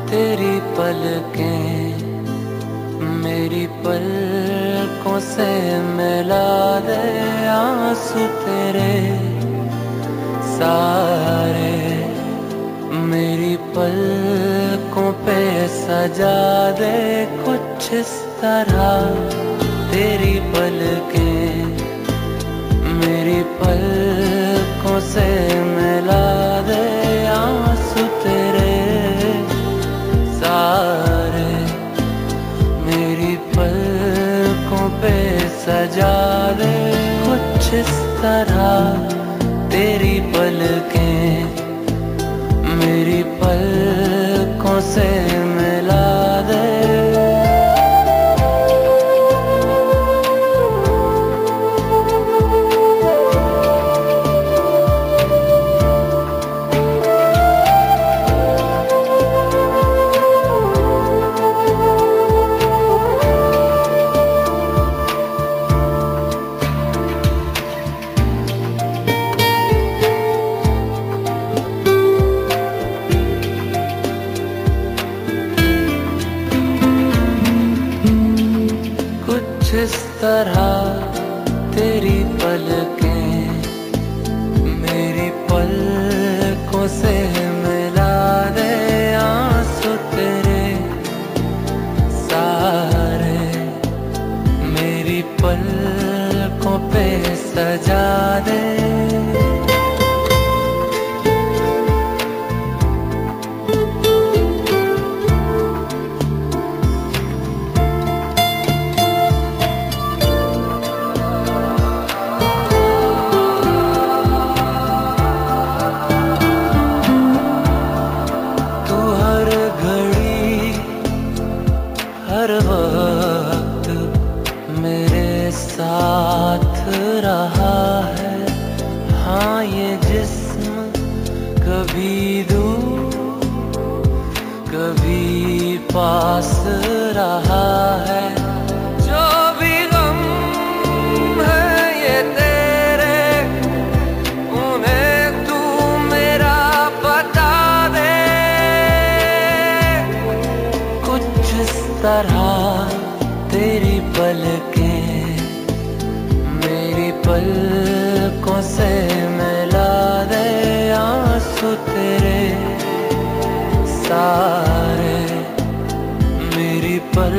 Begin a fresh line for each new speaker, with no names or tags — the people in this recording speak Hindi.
तेरी पलकें मेरी पलकों से मिला दे, आंसू तेरे सारे मेरी पलकों पे सजा दे। कुछ इस तरह तेरी पलकें मेरी पलकों से मिला दे, आंसू तेरे सारे मेरी पलकों पे सजा दे। कुछ इस तरह तेरी पलकें मेरी पलकों से मिला दे। इस तरह तेरी पलकें मेरी पलकों से मिला दे, आंसू तेरे सारे मेरी पलकों पे सजा दे। हर वक्त मेरे साथ रहा है, हाँ ये जिस्म कभी दूर कभी पास रहा है। जो भी गम है ये तेरे, उन्हें तू मेरा बता दे। कुछ इस तरह तेरी पलकें मेरी पलकों से मिला दे, आंसू तेरे सारे मेरी पल